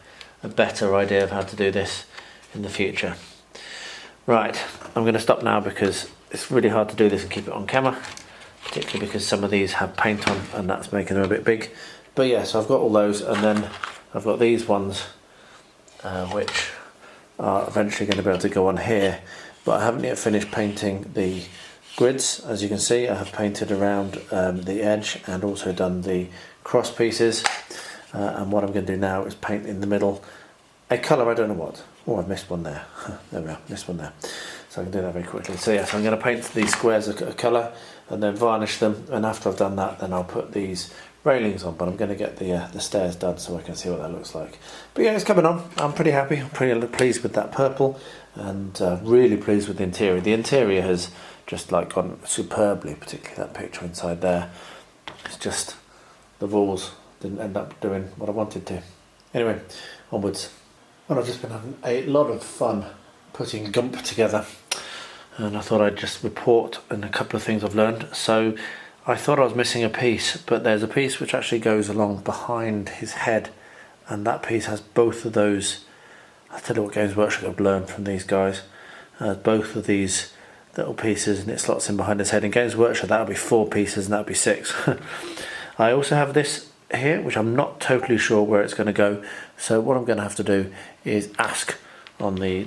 better idea of how to do this in the future. Right, I'm going to stop now because it's really hard to do this and keep it on camera, particularly because some of these have paint on and that's making them a bit big. But yeah, so I've got all those, and then I've got these ones which are eventually going to be able to go on here, but I haven't yet finished painting the grids. As you can see, I have painted around the edge and also done the cross pieces, and what I'm going to do now is paint in the middle a colour, I don't know what. Oh, I've missed one there. There we are, missed one there. So I can do that very quickly. So yes, I'm going to paint these squares a colour and then varnish them, and after I've done that then I'll put these railings on, but I'm going to get the stairs done so I can see what that looks like. But yeah, it's coming on. I'm pretty happy. I'm pretty pleased with that purple, and really pleased with the interior. The interior has just like gone superbly, particularly that picture inside there. It's just the walls didn't end up doing what I wanted to. Anyway, onwards. Well, I've just been having a lot of fun putting Gump together, and I thought I'd just report on a couple of things I've learned. So I thought I was missing a piece, but there's a piece which actually goes along behind his head, and that piece has both of those. I'll tell you what Games Workshop have learned from these guys. Both of these little pieces, and it slots in behind his head. In Games Workshop that'll be 4 pieces and that'll be 6. I also have this here, which I'm not totally sure where it's going to go. So what I'm going to have to do is ask on the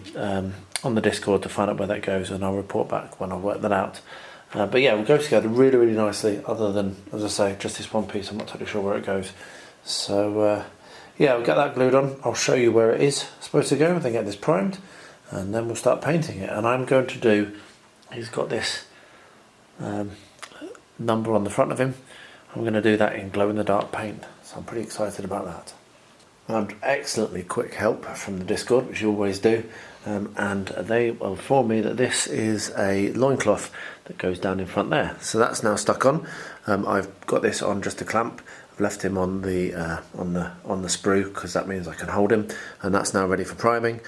Discord to find out where that goes, and I'll report back when I've worked that out. But yeah, we'll go together really, really nicely, other than, as I say, just this one piece. I'm not totally sure where it goes. So yeah, we'll get that glued on. I'll show you where it is supposed to go, and then get this primed, and then we'll start painting it. And I'm going to do, he's got this number on the front of him. I'm going to do that in glow-in-the-dark paint, so I'm pretty excited about that. And excellently quick help from the Discord, which you always do, and they will inform me that this is a loincloth that goes down in front there. So that's now stuck on. I've got this on just a clamp. I've left him on the sprue because that means I can hold him, and that's now ready for priming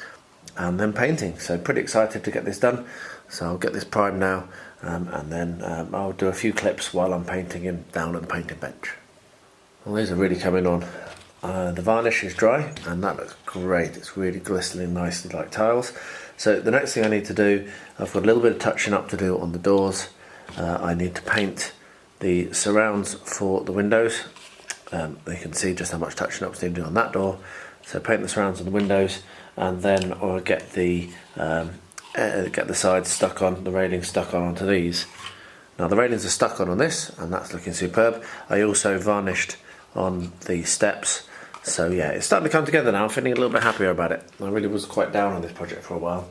and then painting. So pretty excited to get this done. So I'll get this primed now, and then I'll do a few clips while I'm painting him down at the painting bench. Well, these are really coming on. The varnish is dry and that looks great. It's really glistening nicely like tiles. So the next thing I need to do, I've got a little bit of touching up to do on the doors. I need to paint the surrounds for the windows. You can see just how much touching up I need to do on that door. So paint the surrounds on the windows, and then I'll get the sides stuck on, the railings stuck on onto these. Now the railings are stuck on this, and that's looking superb. I also varnished on the steps. So yeah, it's starting to come together now. I'm feeling a little bit happier about it. I really was quite down on this project for a while.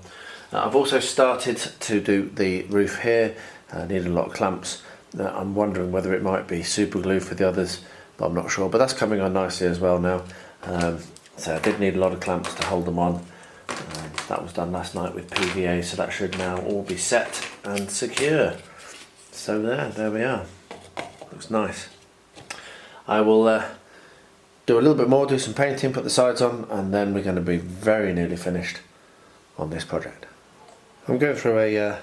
I've also started to do the roof here. I need a lot of clamps. I'm wondering whether it might be super glue for the others, but I'm not sure. But that's coming on nicely as well now. So I did need a lot of clamps to hold them on. That was done last night with PVA, so that should now all be set and secure. So there we are. Looks nice. I will do a little bit more, do some painting, put the sides on, and then we're going to be very nearly finished on this project. I'm going through a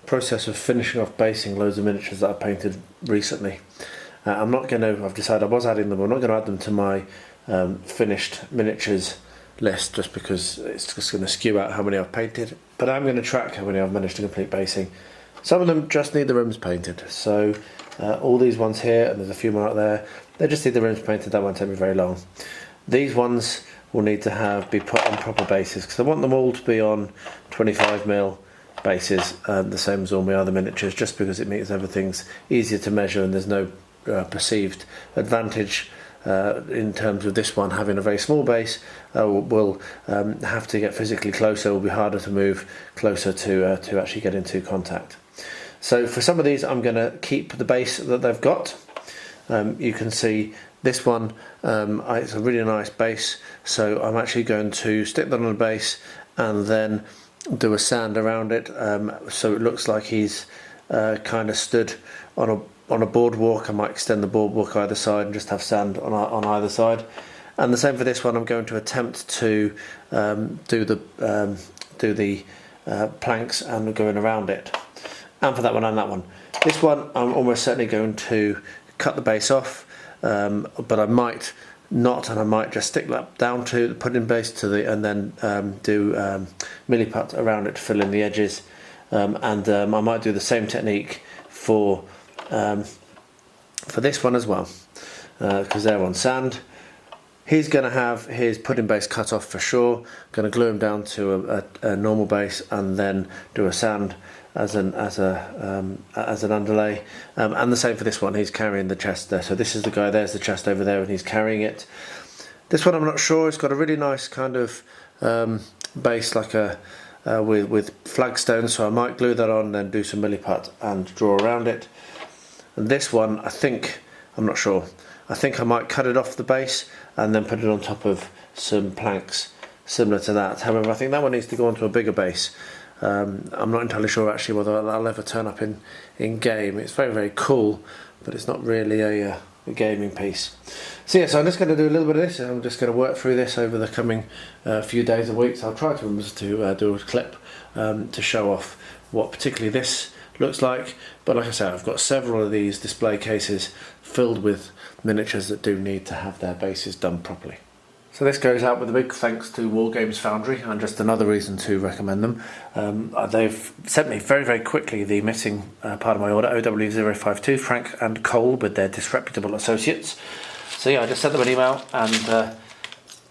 process of finishing off basing loads of miniatures that I painted recently. I've decided I was adding them, I'm not going to add them to my finished miniatures list just because it's just going to skew out how many I've painted, but I'm going to track how many I've managed to complete basing. Some of them just need the rims painted, so all these ones here, and there's a few more out there, they just need the rims painted. That won't take me very long. These ones will need to be put on proper bases because I want them all to be on 25mm bases, the same as all my other miniatures, just because it makes everything's easier to measure and there's no perceived advantage in terms of this one having a very small base. We'll have to get physically closer. It will be harder to move closer to actually get into contact. So for some of these I'm going to keep the base that they've got. You can see this one, it's a really nice base, so I'm actually going to stick that on the base and then do a sand around it, so it looks like he's kind of stood on a boardwalk. I might extend the boardwalk either side and just have sand on either side. And the same for this one. I'm going to attempt to do the planks and going around it. And for that one and that one. This one I'm almost certainly going to cut the base off, but I might not, and I might just stick that down to the pudding base and then do milliput around it to fill in the edges. I might do the same technique for this one as well, because they're on sand. He's going to have his pudding base cut off for sure. Going to glue him down to a normal base and then do a sand as an underlay. And the same for this one. He's carrying the chest there. So this is the guy. There's the chest over there, and he's carrying it. This one I'm not sure. It's got a really nice kind of base, like with flagstones. So I might glue that on, then do some milliput and draw around it. And this one, I'm not sure. I think I might cut it off the base and then put it on top of some planks similar to that. However, I think that one needs to go onto a bigger base. I'm not entirely sure actually whether that'll ever turn up in game. It's very, very cool, but it's not really a gaming piece. So yeah, so I'm just going to do a little bit of this, and I'm just going to work through this over the coming few days and weeks. I'll try to remember to do a clip to show off what particularly this looks like, but like I said, I've got several of these display cases filled with miniatures that do need to have their bases done properly. So this goes out with a big thanks to Wargames Foundry, and just another reason to recommend them. They've sent me very, very quickly the missing part of my order, OW052, Frank and Cole with their disreputable associates. So yeah, I just sent them an email, and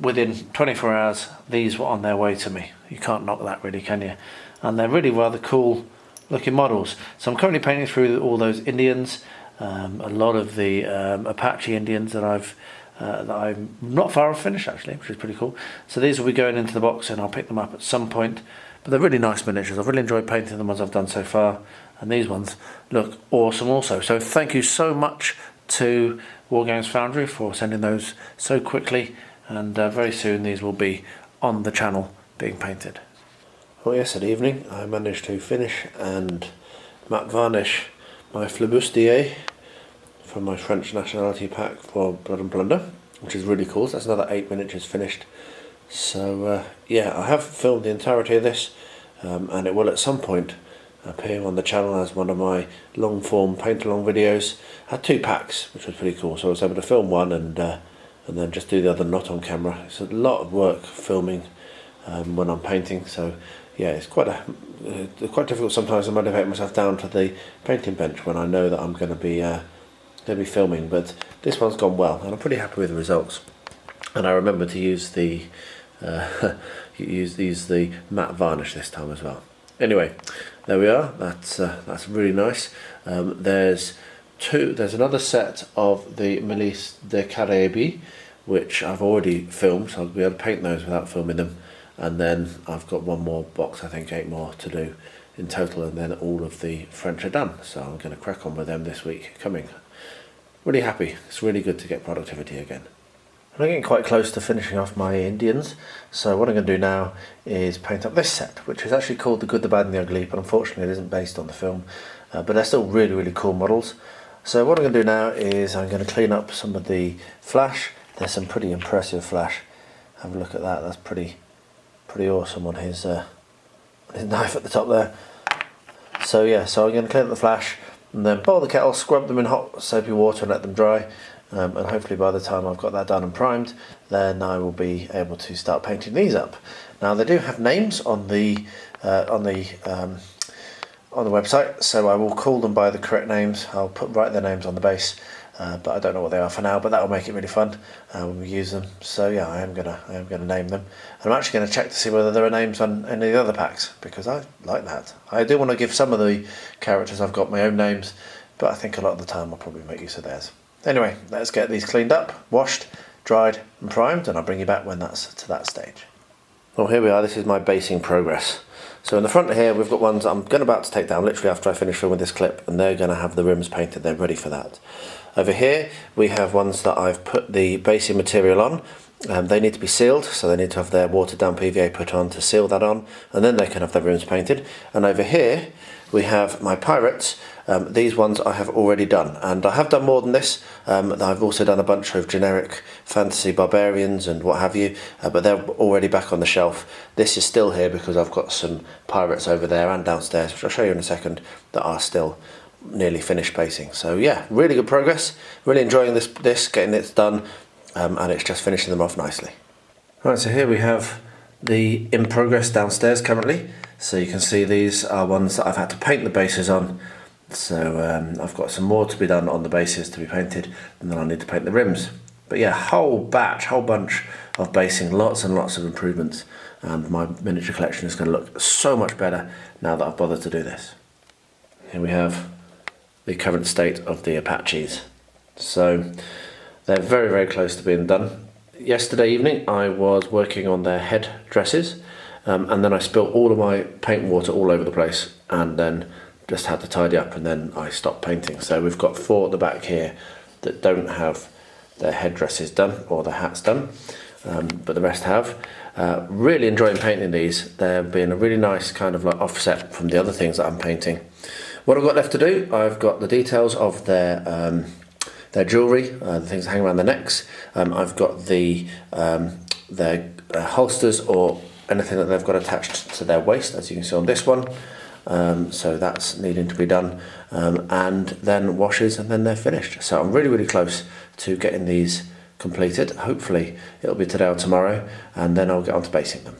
within 24 hours these were on their way to me. You can't knock that really, can you? And they're really rather cool looking models. So I'm currently painting through all those Indians, a lot of the Apache Indians that I'm not far off finish actually, which is pretty cool. So these will be going into the box, and I'll pick them up at some point. But they're really nice miniatures. I've really enjoyed painting the ones I've done so far, and these ones look awesome also. So thank you so much to Wargames Foundry for sending those so quickly, and very soon these will be on the channel being painted. Well, yesterday evening I managed to finish and matte varnish my Flibustiers from my French nationality pack for Blood Plunder, which is really cool. So that's another 8 miniatures finished. So yeah, I have filmed the entirety of this, and it will at some point appear on the channel as one of my long form paint along videos. I had 2 packs, which was pretty cool, so I was able to film one and then just do the other not on camera. It's a lot of work filming when I'm painting, so yeah, it's quite difficult sometimes to motivate myself down to the painting bench when I know that I'm going to be filming. But this one's gone well, and I'm pretty happy with the results. And I remember to use the the matte varnish this time as well. Anyway, there we are. That's really nice. There's another set of the Milice de Caraïbes, which I've already filmed, so I'll be able to paint those without filming them. And then I've got one more box, I think 8 more to do in total, and then all of the French are done. So I'm going to crack on with them this week coming. really happy. It's really good to get productivity again. I'm getting quite close to finishing off my Indians, so what I'm going to do now is paint up this set, which is actually called The Good, the Bad and the Ugly, but unfortunately it isn't based on the film, but they're still really, really cool models. So what I'm going to do now is I'm going to clean up some of the flash. There's some pretty impressive flash. Have a look at that, that's pretty awesome on his knife at the top there. So yeah, so I'm going to clean up the flash and then boil the kettle, scrub them in hot soapy water and let them dry. And hopefully by the time I've got that done and primed, then I will be able to start painting these up. Now they do have names on the website, so I will call them by the correct names. I'll write their names on the base, but I don't know what they are for now. But that will make it really fun when we use them. So yeah, I am gonna name them. And I'm actually going to check to see whether there are names on any of the other packs, because I like that. I do want to give some of the characters I've got my own names, but I think a lot of the time I'll probably make use of theirs. Anyway, let's get these cleaned up, washed, dried and primed, and I'll bring you back when that's to that stage. Well, here we are. This is my basing progress. So in the front here we've got ones I'm about to take down literally after I finish filming this clip, and they're going to have the rims painted. They're ready for that. Over here we have ones that I've put the basing material on. They need to be sealed, so they need to have their watered down PVA put on to seal that on, and then they can have their rims painted. And over here we have my pirates. These ones I have already done, and I have done more than this. I've also done a bunch of generic fantasy barbarians and what have you, but they're already back on the shelf. This is still here because I've got some pirates over there and downstairs, which I'll show you in a second, that are still nearly finished basing. So yeah, really good progress, really enjoying this getting it done, and it's just finishing them off nicely. Right, so here we have the in progress downstairs currently. So you can see these are ones that I've had to paint the bases on. So I've got some more to be done on the bases to be painted, and then I'll need to paint the rims. But yeah, whole bunch of basing, lots and lots of improvements, and my miniature collection is going to look so much better now that I've bothered to do this. Here we have the current state of the Apaches. So they're very, very close to being done. Yesterday evening I was working on their head dresses, and then I spilled all of my paint water all over the place, and then just had to tidy up, and then I stopped painting. So we've got 4 at the back here that don't have their headdresses done or their hats done, but the rest have. Really enjoying painting these. They're being a really nice kind of like offset from the other things that I'm painting. What I've got left to do, I've got the details of their jewellery, the things that hang around their necks. I've got their holsters or anything that they've got attached to their waist, as you can see on this one. So that's needing to be done, and then washes, and then they're finished. So I'm really, really close to getting these completed. Hopefully it'll be today or tomorrow, and then I'll get on to basing them.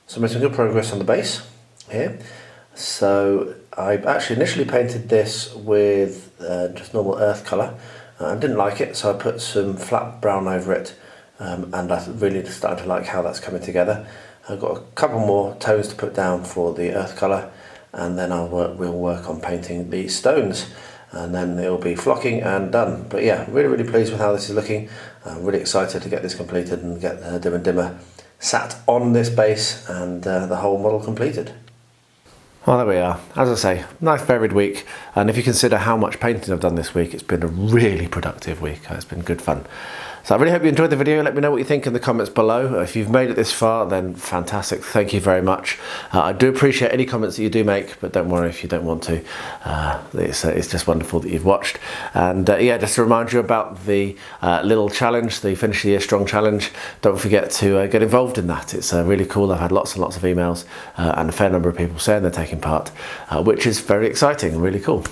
So I'm making good progress on the base here. So I actually initially painted this with just normal earth colour, and didn't like it, so I put some flat brown over it, and I really started to like how that's coming together. I've got a couple more tones to put down for the earth colour, and then we'll work on painting the stones, and then it'll be flocking and done. But yeah, really, really pleased with how this is looking. I'm really excited to get this completed and get Dim and Dimmer sat on this base and the whole model completed. Well, there we are. As I say, nice varied week, and if you consider how much painting I've done this week, it's been a really productive week. It's been good fun. So I really hope you enjoyed the video. Let me know what you think in the comments below. If you've made it this far, then fantastic. Thank you very much. I do appreciate any comments that you do make, but don't worry if you don't want to. It's just wonderful that you've watched. And yeah, just to remind you about the little challenge, the Finish the Year Strong challenge. Don't forget to get involved in that. It's really cool. I've had lots and lots of emails and a fair number of people saying they're taking part, which is very exciting and really cool.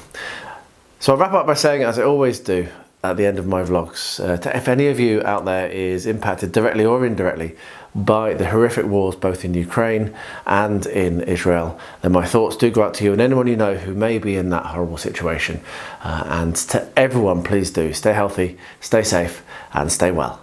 So I'll wrap up by saying, as I always do at the end of my vlogs, if any of you out there is impacted directly or indirectly by the horrific wars both in Ukraine and in Israel, then my thoughts do go out to you and anyone you know who may be in that horrible situation. And to everyone, please do stay healthy, stay safe and stay well.